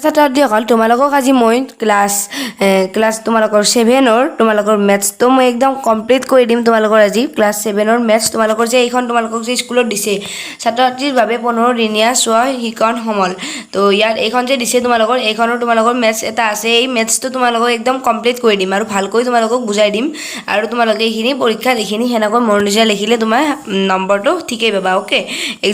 ছাত্ৰছাত্ৰীসকল তোমালোকক আজি মই ক্লাছ তোমালোকৰ 7ৰ তোমালোকৰ মেথছটো মই একদম কমপ্লিট কৰি দিম। তোমালোকৰ আজি ক্লাছ 7ৰ মেথছ তোমালোকৰ যে এইখন তোমালোকক যে স্কুলত দিছে ছাত্ৰছাত্ৰীৰ বাবে 15 দিনীয়া স্ব শিক্ষণ সমল। তো ইয়াত এইখন যে দিছে তোমালোকৰ এইখনৰ তোমালোকৰ মেথছ এটা আছে। এই মেথছটো তোমালোকক একদম কমপ্লিট কৰি দিম আৰু ভালকৈ তোমালোকক বুজাই দিম আৰু তোমালোকে এইখিনি পৰীক্ষাত এইখিনি সেনেকৈ মনোযোগেৰে লিখিলে তোমাৰ নম্বৰটো ঠিকেই পাবা। ওকে,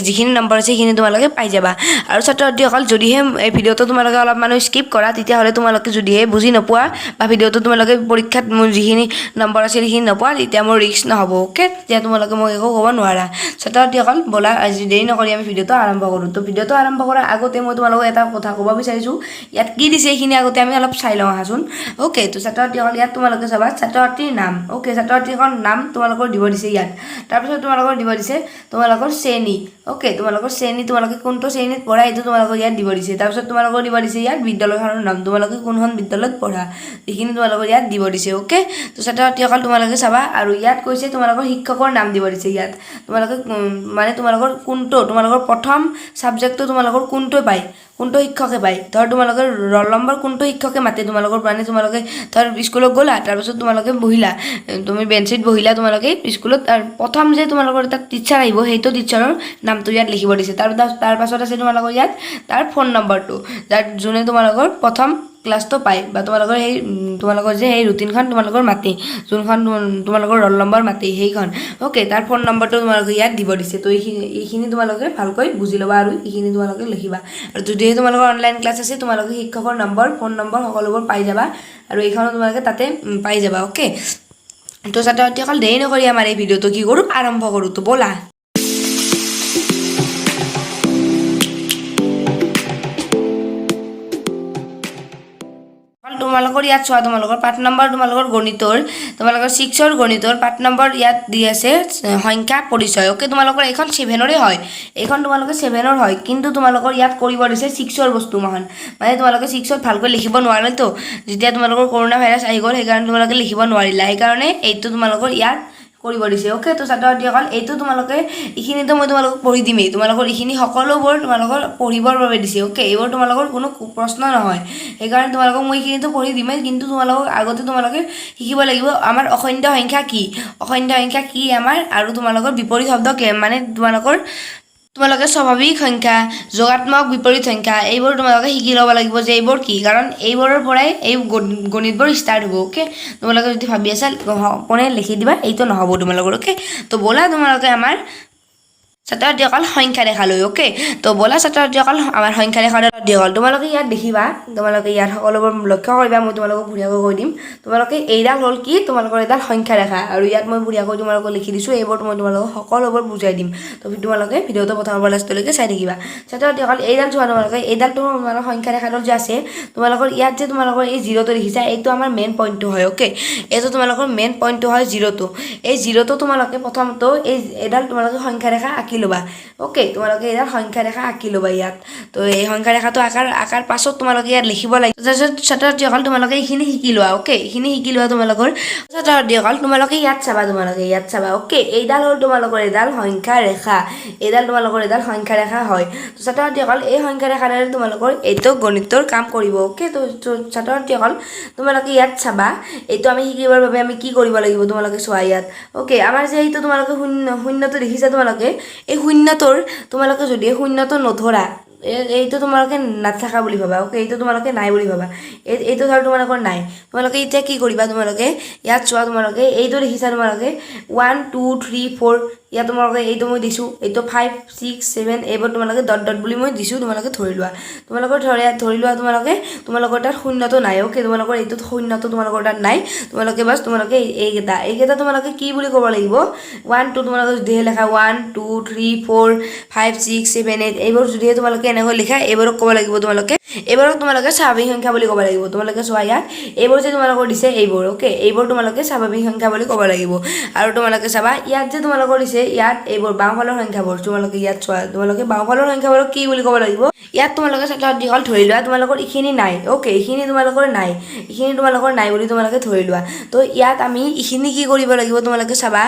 যিখিনি নম্বৰ আছে সেইখিনি তোমালোকে পাই যাবা। আৰু ছাত্ৰছাত্ৰীসকল যদিহে এই ভিডিঅ'টো তোমালোকে অলপ মানুহ স্কিপ কৰা তেতিয়াহ'লে তোমালোকে যদিহে বুজি নোপোৱা বা ভিডিঅ'টো তোমালোকে পৰীক্ষাত মোৰ যিখিনি নম্বৰ আছে সেইখিনি নোপোৱা তেতিয়া মোৰ ৰিস্ক নহ'ব। ওকে, তেতিয়া তোমালোকে মোক একো ক'ব নোৱাৰা। ছাত্ৰছাত্ৰীসকল ব'লা আজি দেৰি নকৰি আমি ভিডিঅ'টো আৰম্ভ কৰোঁ। তো ভিডিঅ'টো আৰম্ভ কৰাৰ আগতে মই তোমালোকক এটা কথা ক'ব বিচাৰিছোঁ, ইয়াত কি দিছে এইখিনি আগতে আমি অলপ চাই লওঁ আহাচোন। ওকে, তো ছাত্ৰছাত্ৰীসকল ইয়াত তোমালোকে চাবা ছাত্ৰছাত্ৰীৰ নাম। ওকে, ছাত্ৰছাত্ৰীসকল নাম তোমালোকৰ দিব দিছে ইয়াত। তাৰপিছত তোমালোকৰ দিব দিছে তোমালোকৰ শ্ৰেণী। ওকে, তোমালোকৰ শ্ৰেণী তোমালোকে কোনটো শ্ৰেণীত পঢ়া এইটো তোমালোকক ইয়াত দিব দিছে। তাৰপিছত তোমালোকৰ দিব দিছে ইয়াত বিদ্যালয়খনৰ নাম, তোমালোকে কোনখন বিদ্যালয়ত পঢ়া এইখিনি তোমালোকৰ ইয়াত দিব দিছে। ওকে, তো ছাত্ৰছাত্ৰীসকল তোমালোকে চাবা আৰু ইয়াত কৈছে তোমালোকৰ শিক্ষকৰ নাম দিব দিছে। ইয়াত তোমালোকে মানে তোমালোকৰ কোনটো তোমালোকৰ প্ৰথম ছাবজেক্টটো তোমালোকৰ কোনটো পায়, কোনটো শিক্ষকে পায়। ধৰ তোমালোকে ৰোল নম্বৰ কোনটো শিক্ষকে মাতে তোমালোকৰ মানে তোমালোকে ধৰ স্কুলত গ'লা তাৰপিছত তোমালোকে বহিলা, তুমি বেঞ্চিত বহিলা তোমালোকে স্কুলত, আৰু প্ৰথম যে তোমালোকৰ এটা টিচাৰ আহিব সেইটো টিচাৰৰ নামটো ইয়াত লিখিব দিছে। তাৰ পাছত আছে তোমালোকৰ ইয়াত তাৰ ফোন নম্বৰটো, যাৰ যোনে তোমালোকৰ প্ৰথম ক্লাছটো পায় বা তোমালোকৰ সেই তোমালোকৰ যে সেই ৰুটিনখন তোমালোকৰ মাতে, যোনখন তোমালোকৰ ৰোল নম্বৰ মাতে সেইখন। ওকে, তাৰ ফোন নম্বৰটো তোমালোকে ইয়াত দিব দিছে। তো এইখিনি তোমালোকে ভালকৈ বুজি ল'বা আৰু এইখিনি তোমালোকে লিখিবা। আৰু যদিহে তোমালোকৰ অনলাইন ক্লাছ আছে তোমালোকে শিক্ষকৰ নম্বৰ ফোন নম্বৰ সকলোবোৰ পাই যাবা আৰু এইখনো তোমালোকে তাতে পাই যাবা। ওকে, তো ছাত্ৰছাত্ৰীসকল দেৰি নকৰি আমাৰ এই ভিডিঅ'টো কি কৰোঁ আৰম্ভ কৰোঁ। তো ব'লা। তোমালোকৰ ইয়াত চোৱা তোমালোকৰ পাঠ নম্বৰ তোমালোকৰ গণিতৰ তোমালোকৰ 6ৰ গণিতৰ পাঠ নম্বৰ ইয়াত দি আছে সংখ্যা পৰিচয়। ওকে, তোমালোকৰ এইখন 7ৰে হয়, এইখন তোমালোকে 7ৰ হয়, কিন্তু তোমালোকৰ ইয়াত কৰিব দিছে 6ৰ বস্তু মানে তোমালোকে 6ত ভালকৈ লিখিব নোৱাৰিলেতো, যেতিয়া তোমালোকৰ কৰোণা ভাইৰাছ আহি গ'ল সেইকাৰণে তোমালোকে লিখিব নোৱাৰিলা, সেইকাৰণে এইটো তোমালোকৰ ইয়াত কৰিব দিছে। ওকে, তো ছাত্ৰছাত্ৰীসকল এইটো তোমালোকে এইখিনিতো মই তোমালোকক পঢ়ি দিমেই, তোমালোকৰ এইখিনি সকলোবোৰ তোমালোকৰ পঢ়িবৰ বাবে দিছে। ওকে, এইবোৰ তোমালোকৰ কোনো প্ৰশ্ন নহয়, সেইকাৰণে তোমালোকক মই এইখিনিতো পঢ়ি দিমেই, কিন্তু তোমালোকক আগতে তোমালোকে শিকিব লাগিব আমাৰ অখণ্ড সংখ্যা কি, অখণ্ড সংখ্যা কি আমাৰ, আৰু তোমালোকৰ বিপৰীত শব্দ মানে তোমালোকে স্বাভাৱিক সংখ্যা, যোগাত্মক বিপৰীত সংখ্যা এইবোৰ তোমালোকে শিকি ল'ব লাগিব যে এইবোৰ কি, কাৰণ এইবোৰৰ পৰাই এই গণিতবোৰ ষ্টাৰ্ট হ'ব। ওকে, তোমালোকে যদি ভাবি আছা কোনে লিখি দিবা এইটো নহ'ব তোমালোকৰ। ওকে, তো ব'লা তোমালোকে আমাৰ ছাত্ৰছাত্ৰীসকল সংখ্যা ৰেখা লৈ। ওকে, তো ব'লা ছাত্ৰছাত্ৰীসকল আমাৰ সংখ্যা ৰেখা হ'ল তোমালোকে ইয়াত দেখিবা, তোমালোকে ইয়াত সকলোবোৰ লক্ষ্য কৰিবা, মই তোমালোকক বঢ়িয়াকৈ কৈ দিম। তোমালোকে এইডাল হ'ল কি তোমালোকৰ এডাল সংখ্যা ৰেখা, আৰু ইয়াত মই বঢ়িয়াকৈ তোমালোকক লিখি দিছোঁ, এইবোৰ মই তোমালোকক সকলোবোৰ বুজাই দিম। তো তোমালোকে ভিডিঅ'টো প্ৰথমৰ পৰা লাষ্টলৈকে চাই থাকিবা। ছাত্ৰছাত্ৰীসকল এইডাল চোৱা, তোমালোকে এইডাল তোমালোকৰ সংখ্যা ৰেখাডাল যে আছে তোমালোকৰ ইয়াত যে তোমালোকৰ এই জিৰ'টো দেখিছা এইটো আমাৰ মেইন পইণ্টটো হয়। ওকে, এইটো তোমালোকৰ মেইন পইণ্টটো হয় জিৰ'টো। এই জিৰ'টো তোমালোকে প্ৰথমটো এইডাল তোমালোকে সংখ্যা ৰেখা আঁকি ল'বা। ওকে, তোমালোকে এইডাল সংখ্যা ৰেখা আঁকি ল'বা ইয়াত। তো এই সংখ্যা ৰেখাটো আঁকাৰ পাছত তোমালোকে ইয়াত লিখিব লাগিব। তাৰপিছত ছাত্ৰছাত্ৰীসকল তোমালোকে এইখিনি শিকি লোৱা। ওকে, এইখিনি শিকি লোৱা তোমালোকৰ ছাত্ৰছাত্ৰীসকল তোমালোকে ইয়াত চাবা, তোমালোকে ইয়াত চাবা। ওকে, এইডাল হ'ল তোমালোকৰ এডাল সংখ্যা ৰেখা, এইডাল তোমালোকৰ এডাল সংখ্যা ৰেখা হয়। তো ছাত্ৰছাত্ৰীসকল এই সংখ্যা ৰেখাৰে তোমালোকৰ এইটো গণিতৰ কাম কৰিব। ওকে, তো ছাত্ৰছাত্ৰীসকল তোমালোকে ইয়াত চাবা, এইটো আমি শিকিবৰ বাবে আমি কি কৰিব লাগিব তোমালোকে চোৱা ইয়াত। ওকে, আমাৰ যে এইটো তোমালোকে শূন্যটো দেখিছা, তোমালোকে এই শূন্যটোৰ তোমালোকে যদি শূন্যটো নধৰা এইটো তোমালোকে নাথাকা বুলি ভাবা। ওকে, এইটো তোমালোকে নাই বুলি ভাবা, এইটো ধৰ তোমালোকৰ নাই। তোমালোকে এতিয়া কি কৰিবা, তোমালোকে ইয়াত চোৱা, তোমালোকে এইটো দেখিছা, তোমালোকে 1 2 3 4 ইয়াত তোমালোকে এইটো মই দিছোঁ, এইটো 5 6 7 এইবোৰ তোমালোকে ডট ডট বুলি মই দিছোঁ, তোমালোকে ধৰি লোৱা। তোমালোকৰ ধৰি লোৱা তোমালোকৰ তাত শূন্যটো নাই। ওকে, তোমালোকৰ এইটোত শূন্যটো তোমালোকৰ তাত নাই, তোমালোকে বাছ তোমালোকে এইকেইটা তোমালোকে কি বুলি ক'ব লাগিব, 1 2 তোমালোকে যদিহে লেখা 1 2 3 4 5 6 7 8 এইবোৰ যদিহে তোমালোকে এনেকৈ লিখা এইবোৰক ক'ব লাগিব এইবোৰক তোমালোকে স্বাভাৱিক সংখ্যা বুলি ক'ব লাগিব। তোমালোকে চোৱা ইয়াত এইবোৰ যে তোমালোকৰ দিছে এইবোৰ। ওকে, এইবোৰ তোমালোকে স্বাভাৱিক সংখ্যা বুলি ক'ব লাগিব। আৰু তোমালোকে চাবা ইয়াত যে তোমালোকৰ দিছে ইয়াত এইবোৰ বাওঁফালৰ সংখ্যাবোৰ, তোমালোকে ইয়াত চোৱা, তোমালোকে বাওঁফালৰ সংখ্যাবোৰক কি বুলি ক'ব লাগিব। ইয়াত তোমালোকে ছাত্ৰছাত্ৰীসকল ধৰি লোৱা তোমালোকৰ এইখিনি নাই। ওকে, এইখিনি তোমালোকৰ নাই, এইখিনি তোমালোকৰ নাই বুলি তোমালোকে ধৰি লোৱা। তো ইয়াত আমি এইখিনি কি কৰিব লাগিব তোমালোকে চাবা,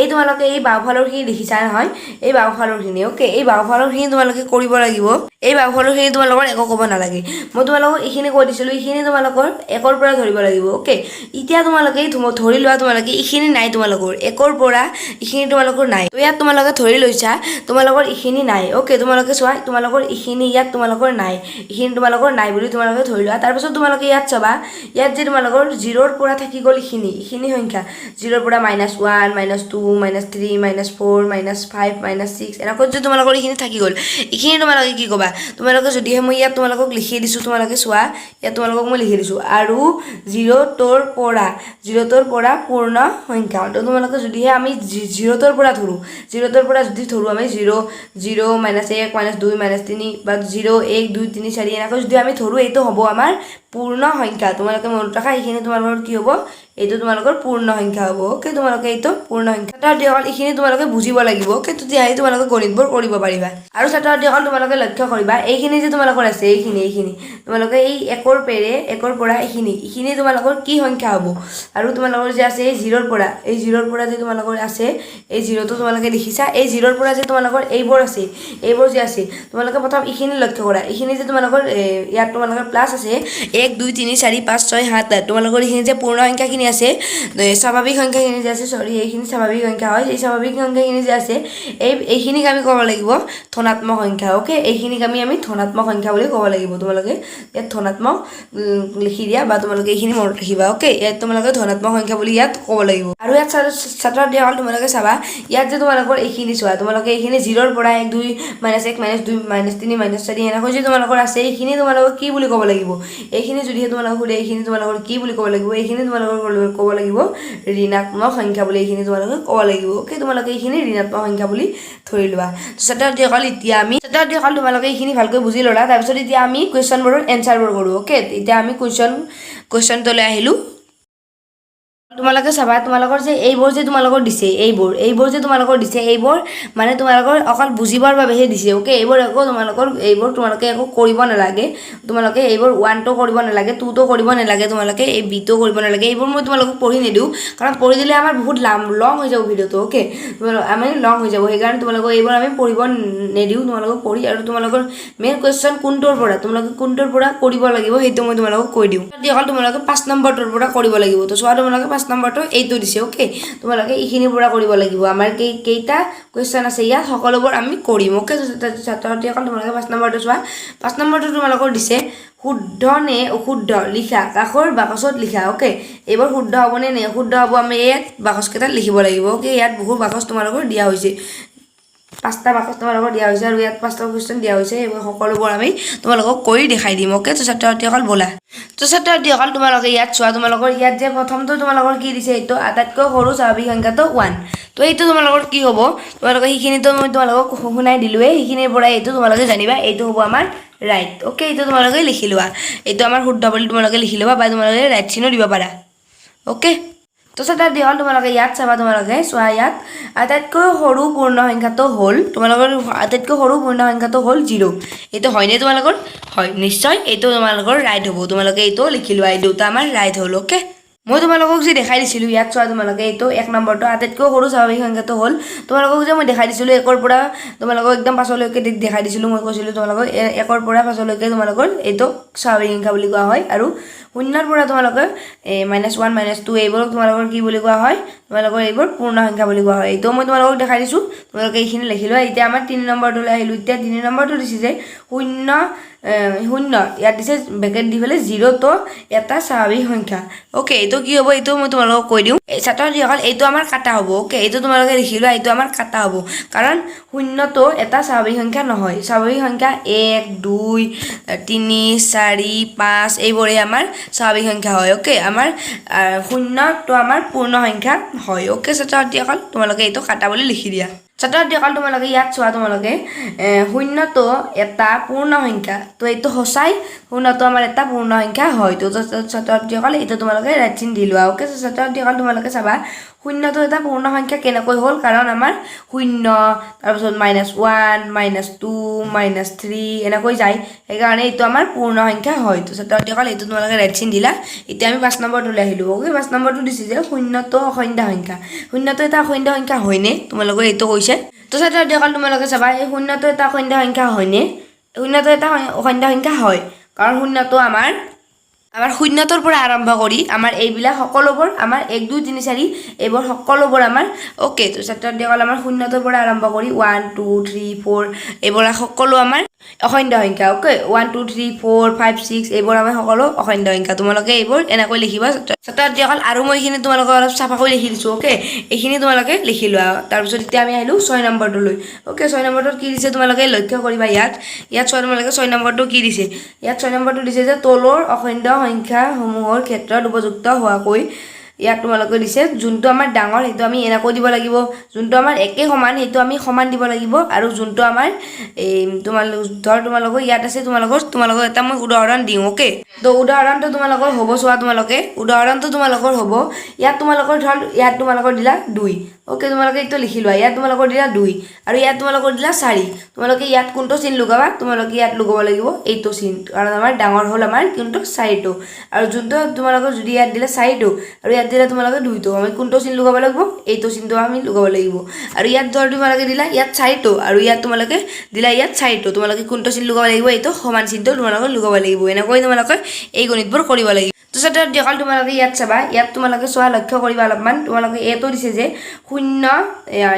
এই তোমালোকে এই বাওঁফালৰখিনি দেখিছা নহয়, এই বাওঁফালৰখিনি। ওকে, এই বাওঁফালৰখিনি তোমালোকে কৰিব লাগিব এই বাওঁফালৰখিনি তোমালোকৰ একো ক'ব নালাগে মই তোমালোকক এইখিনি কৈ দিছিলোঁ এইখিনি তোমালোকৰ 1ৰ পৰা ধৰিব লাগিব ওকে এতিয়া তোমালোকে ধৰি লোৱা তোমালোকে এইখিনি নাই তোমালোকৰ 1ৰ পৰা এইখিনি তোমালোকৰ নাই তো ইয়াত তোমালোকে ধৰি লৈছা তোমালোকৰ এইখিনি নাই ওকে তোমালোকে চোৱা তোমালোকৰ এইখিনি ইয়াত তোমালোকৰ নাই এইখিনি তোমালোকৰ নাই বুলি তোমালোকে ধৰি লোৱা তাৰপিছত তোমালোকে ইয়াত চাবা ইয়াত যে তোমালোকৰ 0ৰ পৰা থাকি গ'ল এইখিনি সংখ্যা 0ৰ পৰা -1 -2 -3 -4 -5 -6 এনেকৈ যে তোমালোকৰ এইখিনি থাকি গ'ল এইখিনি তোমালোকে কি ক'বা তোমালোকে যদিহে মই ইয়াত তোমালোকক লিখি দিছোঁ তোমালোকে চোৱা ইয়াত তোমালোকক মই লিখি দিছোঁ আৰু 0ৰ পৰা পূৰ্ণ সংখ্যা তো তোমালোকে যদিহে আমি 0ৰ পৰা ধৰোঁ 0ৰ পৰা যদি ধৰোঁ আমি 0 0 -1 -2 -3 বা 0 1 2 3 4 এনেকৈ যদি আমি ধৰোঁ এইটো হ'ব আমাৰ পূৰ্ণ সংখ্যা তোমালোকে মনত ৰাখা এইখিনি তোমালোকৰ কি হ'ব এইটো তোমালোকৰ পূৰ্ণ সংখ্যা হ'ব ওকে তোমালোকে এইটো পূৰ্ণ সংখ্যা ছাত্ৰ-ছাত্ৰীসকল এইখিনি তোমালোকে বুজিব লাগিব ওকে তেতিয়াহে তোমালোকে গণিতবোৰ কৰিব পাৰিবা আৰু ছাত্ৰ-ছাত্ৰীসকল তোমালোকে লক্ষ্য কৰিবা এইখিনি যে তোমালোকৰ আছে এইখিনি তোমালোকে এই 1ৰ পৰা এইখিনি তোমালোকৰ কি সংখ্যা হ'ব আৰু তোমালোকৰ যে আছে এই 0ৰ পৰা যে তোমালোকৰ আছে এই 0টো তোমালোকে দেখিছা এই 0ৰ পৰা যে তোমালোকৰ এইবোৰ যে আছে তোমালোকে প্ৰথম এইখিনি লক্ষ্য কৰা এইখিনি যে তোমালোকৰ ইয়াত তোমালোকৰ প্লাছ আছে 1 2 3 4 5 6 7 8 তোমালোকৰ এইখিনি যে পূৰ্ণ সংখ্যাখিনি আছে স্বাভাৱিক সংখ্যাখিনি যে আছে সৰি এইখিনি স্বাভাৱিক সংখ্যা হয় এই স্বাভাৱিক সংখ্যাখিনি যে আছে এইখিনিক আমি ক'ব লাগিব ধনাত্মক সংখ্যা ওকে এইখিনিক আমি ধনাত্মক সংখ্যা বুলি ক'ব লাগিব তোমালোকে ইয়াত ধনাত্মক লিখি দিয়া বা তোমালোকে এইখিনি মনত ৰাখিবা ওকে ইয়াত তোমালোকে ধনাত্মক সংখ্যা বুলি ইয়াত ক'ব লাগিব আৰু ইয়াত ছাত্ৰ-ছাত্ৰীসকল তোমালোকে চাবা ইয়াত যে তোমালোকৰ এইখিনি চোৱা তোমালোকে এইখিনি 0ৰ পৰা 1 2 -1 -2 -3 -4 এনেকৈ যে তোমালোকৰ আছে এইখিনি তোমালোকে কি বুলি ক'ব লাগিব এইখিনি যদিহে তোমালোকে সুধে এইখিনি তোমালোকৰ কি বুলি ক'ব লাগিব এইখিনি তোমালোকৰ ক'ব লাগিব ঋণাত্মক সংখ্যা বুলি এইখিনি তোমালোকে ক'ব লাগিব ওকে তোমালোকে এইখিনি ঋণাত্মক সংখ্যা বুলি ধৰি লোৱা ছাত্ৰ-ছাত্ৰীসকল এতিয়া আমি ছাত্ৰ-ছাত্ৰীসকল তোমালোকে এইখিনি ভালকৈ বুজি ল'লা তাৰপিছত এতিয়া আমি কুৱেশ্যনবোৰৰ এনচাৰবোৰ কৰোঁ ওকে এতিয়া আমি কুৱেশ্যনটোলৈ আহিলোঁ তোমালোকে চাবা তোমালোকৰ যে এইবোৰ যে তোমালোকৰ দিছে এইবোৰ যে তোমালোকৰ দিছে এইবোৰ মানে তোমালোকৰ অকল বুজিবৰ বাবেহে দিছে ওকে এইবোৰ তোমালোকে একো কৰিব নালাগে তোমালোকে এইবোৰ 1টো কৰিব নালাগে 2টো কৰিব নালাগে তোমালোকে এই বিটো কৰিব নালাগে এইবোৰ মই তোমালোকক পঢ়ি নিদিওঁ কাৰণ পঢ়ি দিলে আমাৰ বহুত লং হৈ যাব ভিডিঅ'টো ওকে আমি লং হৈ যাব সেইকাৰণে তোমালোকক এইবোৰ আমি পঢ়িব নিদিওঁ তোমালোকক পঢ়ি আৰু তোমালোকৰ মেইন কুৱেশ্যন কোনটোৰ পৰা তোমালোকে কোনটোৰ পৰা কৰিব লাগিব সেইটো মই তোমালোকক কৈ দিওঁ অকল তোমালোকে 5 নম্বৰটোৰ পৰা কৰিব লাগিব তো চোৱা তোমালোকে 5 নম্বৰটো এইটো দিছে ওকে তোমালোকে এইখিনিৰ পৰা কৰিব লাগিব আমাৰ কেইটা কুৱেশ্যন আছে ইয়াত সকলোবোৰ আমি কৰিম ওকে ছাত্ৰ-ছাত্ৰীসকল তোমালোকে 5 নম্বৰটো চোৱা 5 নম্বৰটো তোমালোকৰ দিছে শুদ্ধ নে অশুদ্ধ লিখা কাষৰ বাকচত লিখা ওকে এইবোৰ শুদ্ধ হ'বনে নে অশুদ্ধ হ'ব আমি ইয়াত বাকচকেইটাত লিখিব লাগিব ওকে ইয়াত বহুত বাকচ তোমালোকৰ দিয়া হৈছে 5টা বাকচ তোমালোকৰ দিয়া হৈছে আৰু ইয়াত 5টা কুৱেশ্যন দিয়া হৈছে এইবোৰ সকলোবোৰ আমি তোমালোকক কৰি দেখাই দিম ওকে তো ছাত্ৰ-ছাত্ৰীসকল ব'লা তো ছাত্ৰ-ছাত্ৰীসকল তোমালোকে ইয়াত চোৱা তোমালোকৰ ইয়াত যে প্ৰথমটো তোমালোকৰ কি দিছে এইটো আটাইতকৈ সৰু স্বাভাৱিক সংখ্যাটো 1 তো এইটো তোমালোকৰ কি হ'ব তোমালোকে সেইখিনিতো মই তোমালোকক শুনাই দিলোঁৱেই সেইখিনিৰ পৰা এইটো তোমালোকে জানিবা এইটো হ'ব আমাৰ ৰাইট ওকে এইটো তোমালোকে লিখি লোৱা এইটো আমাৰ শুদ্ধ বুলি তোমালোকে লিখি ল'বা বা তোমালোকে ৰাইট চিনো দিব পাৰা ওকে তো ছাত্ৰ-ছাত্ৰীসকল তোমালোকে ইয়াত চাবা তোমালোকে চোৱা ইয়াত আটাইতকৈ সৰু পূৰ্ণ সংখ্যাটো হ'ল তোমালোকৰ আটাইতকৈ সৰু পূৰ্ণ সংখ্যাটো হ'ল 0 এইটো হয়নে তোমালোকৰ হয় নিশ্চয় এইটো তোমালোকৰ ৰাইট হ'ব তোমালোকে এইটো লিখি লোৱা এই দুটা আমাৰ ৰাইট হ'ল ওকে মই তোমালোকক যে দেখাই দিছিলোঁ ইয়াত চোৱা তোমালোকে এইটো 1 নম্বৰটো আটাইতকৈ সৰু স্বাভাৱিক সংখ্যাটো হ'ল তোমালোকক যে মই দেখাই দিছিলোঁ 1ৰ পৰা তোমালোকক একদম পাছলৈকে দেখাই দিছিলোঁ মই কৈছিলোঁ তোমালোকক 1ৰ পৰা পাছলৈকে তোমালোকৰ এইটো স্বাভাৱিক সংখ্যা বুলি কোৱা হয় আৰু 0ৰ পৰা তোমালোকে -1 -2 এইবোৰক তোমালোকৰ কি বুলি কোৱা হয় তোমালোকৰ এইবোৰ পূৰ্ণ সংখ্যা বুলি কোৱা হয় এইটো মই তোমালোকক দেখাই দিছোঁ তোমালোকে এইখিনি লিখি লোৱা এতিয়া আমাৰ 3 নম্বৰটোলৈ আহিলোঁ এতিয়া 3 নম্বৰটো দিছে যে 0 ইয়াত দিছে ব্ৰেকেট দি পেলাই 0টো এটা স্বাভাৱিক সংখ্যা ওকে এইটো কি হ'ব এইটো মই তোমালোকক কৈ দিওঁ ছাত্ৰ-ছাত্ৰীসকল এইটো আমাৰ কাটা হ'ব ওকে এইটো তোমালোকে লিখি লোৱা এইটো আমাৰ কাটা হ'ব কাৰণ 0টো এটা স্বাভাৱিক সংখ্যা নহয় স্বাভাৱিক সংখ্যা 1 2 3 4 5 এইবোৰে আমাৰ স্বাভাৱিক সংখ্যা হয় ওকে আমাৰ 0টো আমাৰ পূৰ্ণ সংখ্যা হয় ওকে ছাত্ৰ-ছাত্ৰীসকল তোমালোকে এইটো কাটা বুলি লিখি দিয়া ছাত্ৰ-ছাত্ৰীসকল তোমালোকে ইয়াত চোৱা তোমালোকে 0টো এটা পূৰ্ণ সংখ্যা তো এইটো সঁচাই 0টো আমাৰ এটা পূৰ্ণ সংখ্যা হয় তো ছাত্ৰ-ছাত্ৰীসকল এইটো তোমালোকে ৰাইট চিন দি লোৱা ওকে ছাত্ৰ-ছাত্ৰীসকল তোমালোকে চাবা 0টো এটা পূৰ্ণ সংখ্যা কেনেকৈ হ'ল কাৰণ আমাৰ 0 তাৰপিছত -1 -2 -3 এনেকৈ যায় সেইকাৰণে এইটো আমাৰ পূৰ্ণ সংখ্যা হয় তো ছাত্ৰ-ছাত্ৰীসকল এইটো তোমালোকে ৰাইট চিন দিলা এতিয়া আমি 5 নম্বৰটোলৈ আহিলোঁ ওকে 5 নম্বৰটো দিছে যে 0টো অখণ্ড সংখ্যা 0টো এটা অখণ্ড সংখ্যা হয়নে তোমালোকে এইটো কৈছে তো ছাত্ৰ-ছাত্ৰীসকল তোমালোকে চাবা এই 0টো এটা অখণ্ড সংখ্যা হয়নে শূন্যটো এটা অখণ্ড সংখ্যা হয় কাৰণ শূন্যটো আমাৰ শূন্যটোৰ পৰা আৰম্ভ কৰি আমাৰ এইবিলাক সকলোবোৰ আমাৰ 1 2 3 4 এইবোৰ সকলোবোৰ আমাৰ ওকে তো ছাত্ৰসকল আমাৰ শূন্যটোৰ পৰা আৰম্ভ কৰি 1 2 3 4 এইবোৰ সকলো আমাৰ অখণ্ড সংখ্যা ওকে 1 2 3 4 5 6 এইবোৰ আমাৰ সকলো অখণ্ড সংখ্যা তোমালোকে এইবোৰ এনেকৈ লিখিবা ছাত্ৰসকল আৰু মই এইখিনি তোমালোকক অলপ চাফাকৈ লিখি দিছোঁ ওকে এইখিনি তোমালোকে লিখি লোৱা তাৰপিছত এতিয়া আমি আহিলোঁ 6 নম্বৰটোলৈ ওকে 6 নম্বৰটোত কি দিছে তোমালোকে লক্ষ্য কৰিবা ইয়াত 6 নম্বৰটো কি দিছে ইয়াত 6 নম্বৰটো দিছে যে তলৰ অখণ্ড সংখ্যাসমূহৰ ক্ষেত্ৰত উপযুক্ত হোৱাকৈ ইয়াত তোমালোকে দিছে যোনটো আমাৰ ডাঙৰ সেইটো আমি এনেকৈ দিব লাগিব যোনটো আমাৰ একে সমান সেইটো আমি সমান দিব লাগিব আৰু যোনটো আমাৰ এই তোমালোকৰ ইয়াত আছে তোমালোকৰ এটা মই উদাহৰণ দিওঁ ওকে তো উদাহৰণটো তোমালোকৰ হ'ব চোৱা তোমালোকে উদাহৰণটো তোমালোকৰ হ'ব ইয়াত তোমালোকৰ দিলা 2 ওকে তোমালোকে এইটো লিখি লোৱা ইয়াত তোমালোকৰ দিলা 2 আৰু ইয়াত তোমালোকৰ দিলা 4 তোমালোকে ইয়াত কোনটো চিন লগাবা তোমালোকে ইয়াত লগাব লাগিব এইটো চিন কাৰণ আমাৰ ডাঙৰ হ'ল আমাৰ কিন্তু 4টো আৰু যোনটো তোমালোকৰ যদি ইয়াত দিলা 4টো আৰু ইয়াত দিলা তোমালোকে 2টো আমি কোনটো চিন লগাব লাগিব এইটো চিনটো আমি লগাব লাগিব আৰু ইয়াত তোমালোকে দিলা ইয়াত 4টো আৰু ইয়াত তোমালোকে দিলা ইয়াত 4টো তোমালোকে কোনটো চিন লগাব লাগিব এইটো সমান চিনটো তোমালোকে লগাব লাগিব এনেকৈ তোমালোকে এই গণিতবোৰ কৰিব লাগিব তো ছাত্ৰসকল তোমালোকে ইয়াত চাবা ইয়াত তোমালোকে চোৱা লক্ষ্য কৰিবা অলপমান তোমালোকে এইটো দিছে যে 0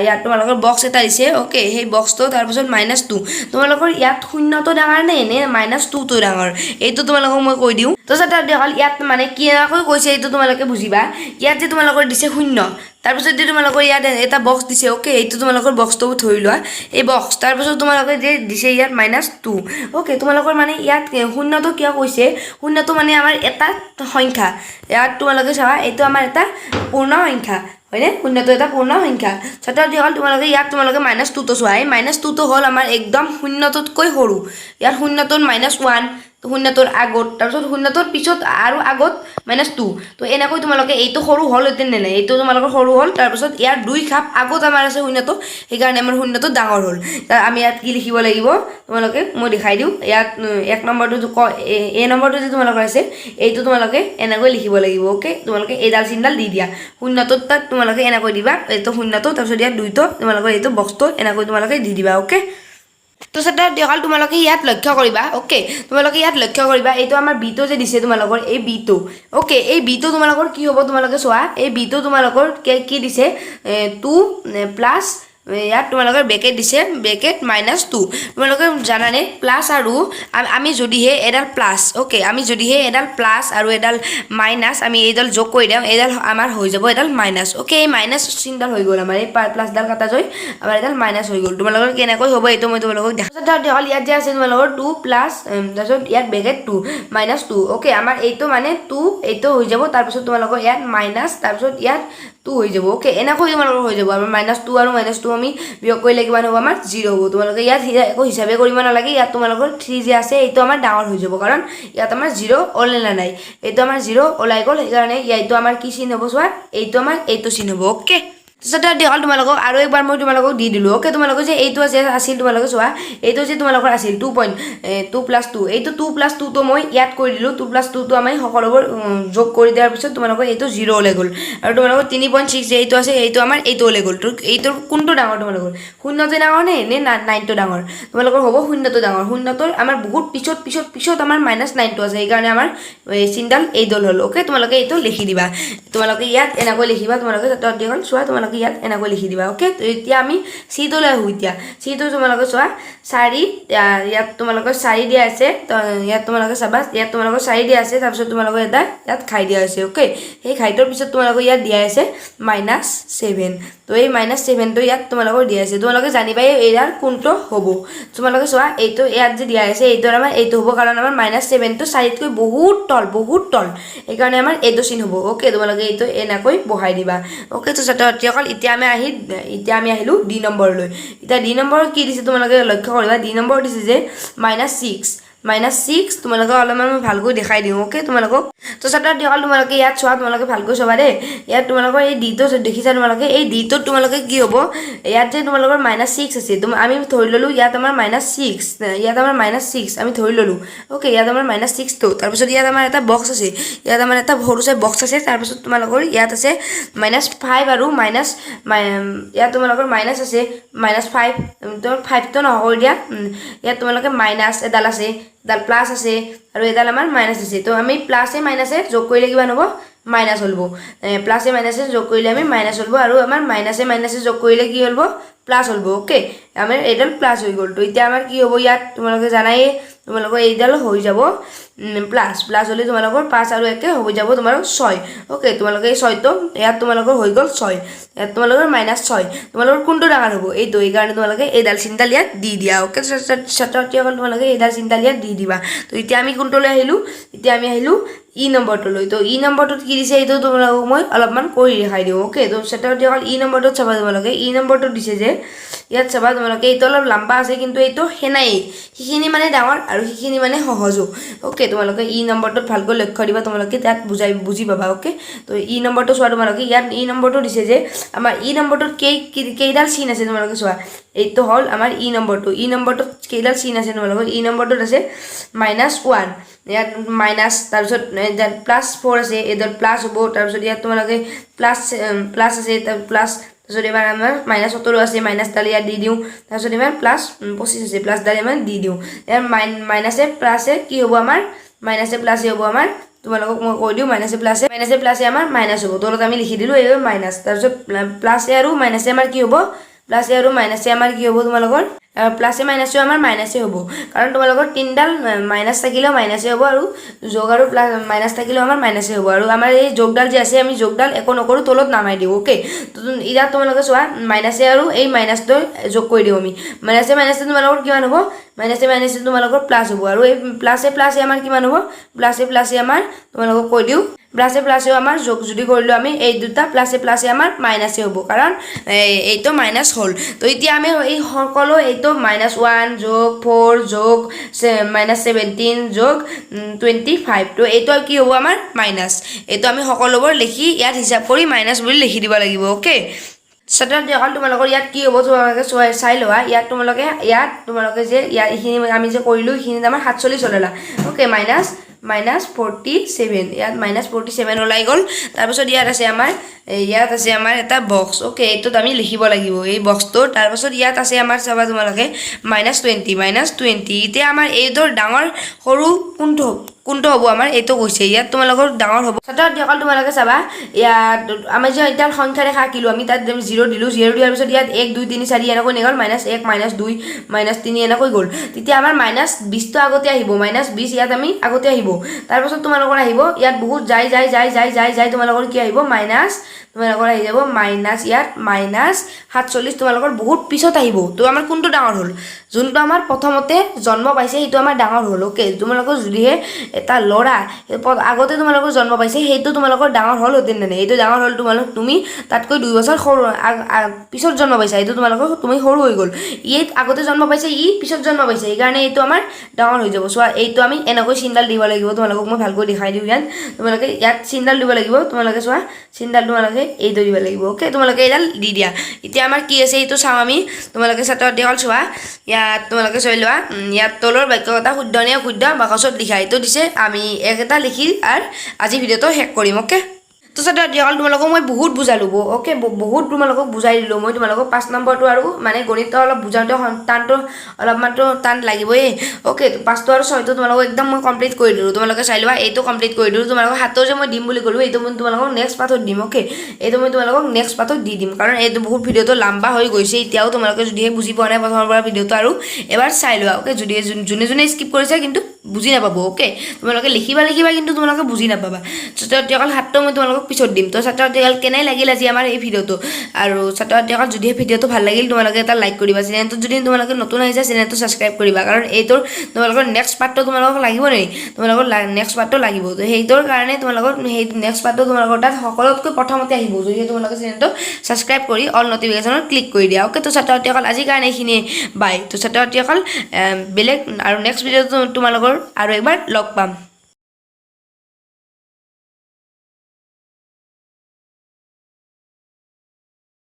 ইয়াত তোমালোকৰ বক্স এটা দিছে ওকে সেই বক্সটো তাৰপিছত -2 তোমালোকৰ ইয়াত 0টো ডাঙৰ নে -2টো ডাঙৰ এইটো তোমালোকক মই কৈ দিওঁ তো ছাত্ৰসকল ইয়াত মানে কি এনেকৈ কৈছে এইটো তোমালোকে বুজিবা ইয়াত যে তোমালোকৰ দিছে 0 তাৰপিছত যে তোমালোকৰ ইয়াত এটা বক্স দিছে ওকে এইটো তোমালোকৰ বক্সটো ধৰি লোৱা এই বক্স তাৰপিছত তোমালোকে যে দিছে ইয়াত -2 ওকে তোমালোকৰ মানে ইয়াত 0টো কিয় কৈছে 0টো মানে আমাৰ এটা সংখ্যা ইয়াত তোমালোকে চাবা এইটো আমাৰ এটা পূৰ্ণ সংখ্যা হয়নে 0টো এটা পূৰ্ণ সংখ্যা ছাত্ৰসকল তোমালোকে ইয়াত তোমালোকে -2টো চোৱা এই -2টো হ'ল আমাৰ একদম 0টোতকৈ সৰু ইয়াত 0টোৰ -1 শূন্যটোৰ আগত তাৰপিছত শূন্যটোৰ পিছত আৰু আগত -2 তো এনেকৈ তোমালোকে এইটো সৰু হ'ল এতে নাই এইটো তোমালোকৰ সৰু হ'ল তাৰপিছত ইয়াৰ 2 খাপ আগত আমাৰ আছে শূন্যটো সেইকাৰণে আমাৰ শূন্যটো ডাঙৰ হ'ল আমি ইয়াত কি লিখিব লাগিব তোমালোকে মই দেখাই দিওঁ ইয়াত 1 নম্বৰটো এ নম্বৰটো যে তোমালোকৰ আছে এইটো তোমালোকে এনেকৈ লিখিব লাগিব ওকে তোমালোকে এইডাল চিনডাল দি দিয়া শূন্যটোত তাত তোমালোকে এনেকৈ দিবা এইটো শূন্যটো তাৰপিছত ইয়াত 2টো তোমালোকে এইটো বক্সটো এনেকৈ তোমালোকে দি দিবা ওকে তো ছাত্ৰসকল তোমালোকে ইয়াত লক্ষ্য কৰিবা ওকে তোমালোকে ইয়াত লক্ষ্য কৰিবা এইটো আমাৰ বিটো যে দিছে তোমালোকৰ এই বিটো ওকে এই বিটো তোমালোকৰ কি হ'ব তোমালোকে চোৱা এই বিটো তোমালোকৰ কি দিছে 2 প্লাস ইয়াত তোমালোকৰ ব্ৰেকেট দিছে ব্ৰেকেট -2 তোমালোকে জানানে প্লাস আৰু আমি যদিহে এডাল প্লাস ওকে আমি যদিহে এডাল প্লাস আৰু এডাল মাইনাস আমি এইডাল যোগ কৰি দিওঁ এডাল আমাৰ হৈ যাব এডাল মাইনাস ওকে এই মাইনাস চিনডাল হৈ গ'ল আমাৰ এই প্লাসডাল কাটা যায় আমাৰ এডাল মাইনাস হৈ গ'ল তোমালোকৰ কেনেকৈ হ'ব এইটো মই তোমালোকক দেখাম ইয়াত যে আছে তোমালোকৰ 2 প্লাস তাৰপিছত ইয়াত ব্ৰেকেট 2 -2 ওকে আমাৰ এইটো মানে 2 এইটো হৈ যাব তাৰপিছত তোমালোকৰ ইয়াত মাইনাস তাৰপিছত ইয়াত 2 হৈ যাব ওকে এনেকৈ তোমালোকৰ হৈ যাব আমাৰ -2 আৰু -2 আমি বিয়োগ কৰিলে কিমান হ'ব আমাৰ 0 হ'ব তোমালোকে ইয়াত একো হিচাপে কৰিব নালাগে ইয়াত তোমালোকৰ 3 যে আছে এইটো আমাৰ ডাঙৰ হৈ যাব কাৰণ ইয়াত আমাৰ 0 ওলাই নাই এইটো আমাৰ 0 ওলাই গ'ল সেইকাৰণে এইটো আমাৰ কি চিন হ'ব চোৱা এইটো আমাৰ এইটো চিন হ'ব ওকে ছাত্ৰসকল তোমালোকক আৰু একবাৰ মই তোমালোকক দি দিলোঁ ওকে তোমালোকে যে এইটো যে আছিল তোমালোকে চোৱা এইটো যে তোমালোকৰ আছিল 2 + 2 এইটো 2 + 2 তো মই ইয়াত কৰি দিলোঁ 2 + 2 তো আমি সকলোবোৰ যোগ কৰি দিয়াৰ পিছত তোমালোকৰ এইটো 0 ওলাই গ'ল আৰু তোমালোকৰ 3.6 যে এইটো আছে এইটো আমাৰ এইটো ওলাই গ'ল তো এইটোৰ কোনটো ডাঙৰ তোমালোকৰ 0টো ডাঙৰ নে 9টো ডাঙৰ তোমালোকৰ হ'ব 0টো ডাঙৰ 0টোৰ আমাৰ বহুত পিছত আমাৰ -9টো আছে সেইকাৰণে আমাৰ চিনডাল এইডাল হ'ল ওকে তোমালোকে এইটো লিখি দিবা তোমালোকে ইয়াত এনেকৈ লিখিবা তোমালোকে ছাত্ৰসকল চোৱা তোমালোকে ইয়াত এনেকৈ লিখি দিবা ওকে তো এতিয়া আমি সিটোলৈ আহোঁ এতিয়া সিটো তোমালোকে চোৱা 4 ইয়াত তোমালোকৰ 4 দিয়া আছে তো ইয়াত তোমালোকে চাবা ইয়াত তোমালোকৰ 4 দিয়া আছে তাৰপিছত তোমালোকৰ এটা ইয়াত খাই দিয়া আছে ওকে সেই খাইটোৰ পিছত তোমালোকৰ ইয়াত দিয়া আছে -7 তো এই -7 তো ইয়াত তোমালোকৰ দিয়া আছে তোমালোকে জানিবা এইডাল কোনটো হ'ব তোমালোকে চোৱা এইটো ইয়াত যে দিয়া আছে এইটোৰ আমাৰ এইটো হ'ব কাৰণ আমাৰ -7 তো 4তকৈ বহুত তল এইকাৰণে আমাৰ এইটো চিন হ'ব ওকে তোমালোকে এইটো এনেকৈ বহাই দিবা ওকে তো ছাত্ৰসকল এতিয়া আমি আহিলোঁ ডি নম্বৰলৈ এতিয়া ডি নম্বৰ কি দিছে তোমালোকে লক্ষ্য কৰিবা ডি নম্বৰ দিছে যে -6 -6 তোমালোকে অলপমান মই ভালকৈ দেখাই দিওঁ ওকে তোমালোকক তো ছাত্ৰসকল তোমালোকে ইয়াত চোৱা তোমালোকে ভালকৈ চাবা দেই ইয়াত তোমালোকৰ এই ডিটো দেখিছা তোমালোকে এই ডিটোত তোমালোকে কি হ'ব ইয়াত যে তোমালোকৰ -6 আছে আমি ধৰি ললো ইয়াত আমাৰ -6 ইয়াত আমাৰ -6 আমি ধৰি ললো ওকে ইয়াত আমাৰ -6 তো তাৰপিছত ইয়াত আমাৰ এটা বক্স আছে ইয়াত আমাৰ এটা সৰু চাই বক্স আছে তাৰপিছত তোমালোকৰ ইয়াত আছে -5 আৰু ইয়াত তোমালোকৰ মাইনাছ আছে -5 তো 5 তো নহয় দিয়া ইয়াত তোমালোকে মাইনাছ এডাল আছে এডাল প্লাছ আছে আৰু এডাল আমাৰ মাইনাছ আছে তো আমি প্লাছে মাইনাছে যোগ কৰিলে কিমান হ'ব মাইনাছ হ'ব প্লাছে মাইনাছে যোগ কৰিলে আমি মাইনাছ হ'ব আৰু আমাৰ মাইনাছে যোগ কৰিলে কি হ'ব প্লাছ হ'ব ওকে আমাৰ এডাল প্লাছ হৈ গ'ল তো এতিয়া আমাৰ কি হ'ব ইয়াত তোমালোকে জানাই তোমালোকৰ এইডাল হৈ যাব প্লাছ হ'লে তোমালোকৰ 5 আৰু 1 হৈ যাব তোমালোকৰ 6 ওকে তোমালোকে এই 6 তো ইয়াত তোমালোকৰ হৈ গ'ল 6 ইয়াত তোমালোকৰ -6 তোমালোকৰ কোনটো ডাঙৰ হ'ব এইটো এই কাৰণে তোমালোকে এইডাল চিনডাল ইয়াত দি দিয়া ওকে ছাত্ৰসকল তোমালোকে এইডাল চিনডাল ইয়াত দি দিবা তো এতিয়া আমি কোনটোলৈ আহিলো এতিয়া আমি আহিলো ই নম্বৰটোলৈ তো ই নম্বৰটোত কি দিছে এইটো তোমালোকক মই অলপমান কৰি দেখাই দিওঁ ওকে তো ছাত্ৰসকল ই নম্বৰটোত চাবা তোমালোকে ই নম্বৰটো দিছে যে ইয়াত চাবা তোমালোকে এইটো অলপ লম্বা আছে কিন্তু এইটো হেনাই সিখিনি মানে ডাঙৰ আৰু সিখিনি মানে সহজো ওকে তোমালোকে ই নম্বৰটোত ভালকৈ লক্ষ্য দিবা তোমালোকে তাত বুজি পাবা ওকে তো ই নম্বৰটো চোৱা তোমালোকে ইয়াত ই নম্বৰটো দিছে যে আমাৰ ই নম্বৰটোত কেইডাল চিন আছে তোমালোকে চোৱা এইটো হ'ল আমাৰ ই নম্বৰটোত কেইডাল চিন আছে তোমালোকৰ ই নম্বৰটোত আছে -1 ইয়াত মাইনাছ তাৰপিছত +4 আছে এডাল প্লাছ হ'ব তাৰপিছত ইয়াত তোমালোকে প্লাছ আছে তাৰ প্লাছ তাৰপিছত এবাৰ আমাৰ -17 আছে মাইনাছডাল ইয়াত দি দিওঁ তাৰপিছত এবাৰ +25 আছে প্লাছডাল আমি দি দিওঁ ইয়াৰ মাইনাছে প্লাছে কি হ'ব আমাৰ মাইনাছে প্লাছে হ'ব আমাৰ তোমালোকক মই কৈ দিওঁ মাইনাছে প্লাছে আমাৰ মাইনাছ হ'ব তলত আমি লিখি দিলোঁ এই মাইনাছ তাৰপিছত প্লাছে আৰু মাইনাছে আমাৰ কি হ'ব প্লাছে আৰু মাইনাছে আমাৰ কি হ'ব তোমালোকৰ প্লাছে মাইনাছে আমাৰ মাইনাছে হ'ব কাৰণ তোমালোকৰ তিনডাল মাইনাছ থাকিলেও মাইনাছে হ'ব আৰু যোগ আৰু মাইনাছ থাকিলেও আমাৰ মাইনাছে হ'ব আৰু আমাৰ এই যোগডাল যে আছে আমি যোগডাল একো নকৰোঁ তলত নামাই দিওঁ ওকে তো ইয়াত তোমালোকে চোৱা মাইনাছে আৰু এই মাইনাছটো যোগ কৰি দিওঁ আমি মাইনাছে তোমালোকৰ কিমান হ'ব মাইনাছে তোমালোকৰ প্লাছ হ'ব আৰু এই প্লাছে আমাৰ কিমান হ'ব প্লাছে আমাৰ তোমালোকক কৈ দিওঁ প্লাছেও আমাৰ যোগ যদি কৰিলোঁ আমি এই দুটা প্লাছে আমাৰ মাইনাছে হ'ব কাৰণ এইটো মাইনাছ হ'ল তো এতিয়া আমি এই সকলো এইটো -1 যোগ 4 যোগ -17 যোগ 25 তো এইটো কি হ'ব আমাৰ মাইনাছ এইটো আমি সকলোবোৰ লিখি ইয়াত হিচাপ কৰি মাইনাছ বুলি লিখি দিব লাগিব ওকে ছাত্ৰসকল তোমালোকৰ ইয়াত কি হ'ব তোমালোকে চাই লোৱা ইয়াত তোমালোকে যে এইখিনি আমি যে কৰিলোঁ এইখিনিত আমাৰ 47 ওলালা ওকে -47 ইয়াত -47 ওলাই গ'ল তাৰপিছত ইয়াত আছে আমাৰ এটা বক্স ওকে এইটোত আমি লিখিব লাগিব এই বক্সটো তাৰপিছত ইয়াত আছে আমাৰ চাবা তোমালোকে -20 এতিয়া আমাৰ এইটোৰ ডাঙৰ সৰু কোনটো হ'ব আমাৰ এইটো কৈছে ইয়াত তোমালোকৰ ডাঙৰ হ'ব ছাত্ৰসকল তোমালোকে চাবা ইয়াত আমি যে এটা সংখ্যা ৰেখা আঁকিলোঁ আমি তাত 0 দিলোঁ 0 দিয়াৰ পিছত ইয়াত 1 2 3 4 এনেকৈ নিগ'ল -1 -2 -3 এনেকৈ গ'ল তেতিয়া আমাৰ -20টো আগতে আহিব -20 ইয়াত আমি আগতে আহিব তাৰপিছত তোমালোকৰ আহিব ইয়াত বহুত যাই তোমালোকৰ কি আহিব তোমালোকৰ আহি যাব মাইনাছ ইয়াত -47 তোমালোকৰ বহুত পিছত আহিব তো আমাৰ কোনটো ডাঙৰ হ'ল যোনটো আমাৰ প্ৰথমতে জন্ম পাইছে সেইটো আমাৰ ডাঙৰ হ'ল ওকে তোমালোকৰ যদিহে এটা ল'ৰা আগতে তোমালোকৰ জন্ম পাইছে সেইটো তোমালোকৰ ডাঙৰ হ'ল হেতেন নে এইটো ডাঙৰ হ'ল তুমি তাতকৈ 2 বছৰ সৰু পিছত জন্ম পাইছা এইটো তুমি সৰু হৈ গ'ল আগতে জন্ম পাইছে পিছত জন্ম পাইছে সেইকাৰণে এইটো আমাৰ ডাঙৰ হৈ যাব চোৱা এইটো আমি এনেকৈ চিনডাল দিব লাগিব তোমালোকক মই ভালকৈ দেখাই দিওঁ ইয়াত তোমালোকে ইয়াত চিনডাল দিব লাগিব তোমালোকে চোৱা চিনডাল তোমালোকে এইটো দিব লাগিব ওকে তোমালোকে এইডাল দি দিয়া এতিয়া আমাৰ কি আছে এইটো চাওঁ আমি তোমালোকে ছাত্ৰসকল চোৱা ইয়াত তোমালোকে চাই লোৱা ইয়াত তলৰ বাক্যটা শুদ্ধ নে অশুদ্ধ বাকচত লিখা এইটো দিছে আমি এটা লিখি আৰু আজি ভিডিঅ'টো শেষ কৰিম ওকে তো ছাত্ৰসকল তোমালোকক মই বহুত বুজালোঁ ওকে বহুত তোমালোকক বুজাই দিলোঁ মই তোমালোকক 5 নম্বৰটো আৰু মানে গণিত অলপ বুজাওঁতে টানটো অলপমানটো টান লাগিবই ওকে 5টো আৰু 6টো তোমালোকক একদম মই কমপ্লিট কৰি দিলোঁ তোমালোকে চাই লোৱা এইটো কমপ্লিট কৰি দিলোঁ তোমালোকক 7টো যে মই দিম বুলি ক'লোঁ এইটো মই তোমালোকক নেক্সট পাৰ্টত দিম ওকে এইটো মই তোমালোকক নেক্সট পাৰ্টত দি দিম কাৰণ এইটো বহুত ভিডিঅ'টো লম্বা হৈ গৈছে এতিয়াও তোমালোকে যদিহে বুজি পোৱা নাই প্ৰথমৰ পৰা ভিডিঅ'টো আৰু এবাৰ চাই লোৱা ওকে যদি যোনে স্কিপ কৰিছে কিন্তু বুজি নাপাব ওকে তোমালোকে লিখিবা কিন্তু তোমালোকে বুজি নাপাবা ছাত্ৰসকল 7টো মই তোমালোকক পিছত দিম তো ছাত্ৰসকল কেনে লাগিল আজি আমাৰ এই ভিডিঅ'টো আৰু ছাত্ৰসকল যদি ভিডিঅ'টো ভাল লাগিল তোমালোকে এটা লাইক কৰিবা চেনেলটো যদি তোমালোকে নতুন আহিছে চেনেলটো ছাবস্ক্ৰাইব কৰিবা কাৰণ এইটোৰ তোমালোকৰ নেক্সট পাৰ্টটো তোমালোকক লাগিব নেকি তোমালোকৰ নেক্সট পাৰ্টটো লাগিব তো সেইটোৰ কাৰণে তোমালোকৰ সেই নেক্সট পাৰ্টটো তোমালোকৰ তাত সকলোতকৈ প্ৰথমতে আহিব যদি তোমালোকে চেনেলটো ছাবস্ক্ৰাইব কৰি অল নটিফিকেশ্যনত ক্লিক কৰি দিয়া ওকে তো ছাত্ৰসকল আজিৰ কাৰণে এইখিনিয়ে বাই তো ছাত্ৰসকল বেলেগ আৰু নেক্সট ভিডিঅ'টো তোমালোকৰ আৰু এবাৰ লগ পাম।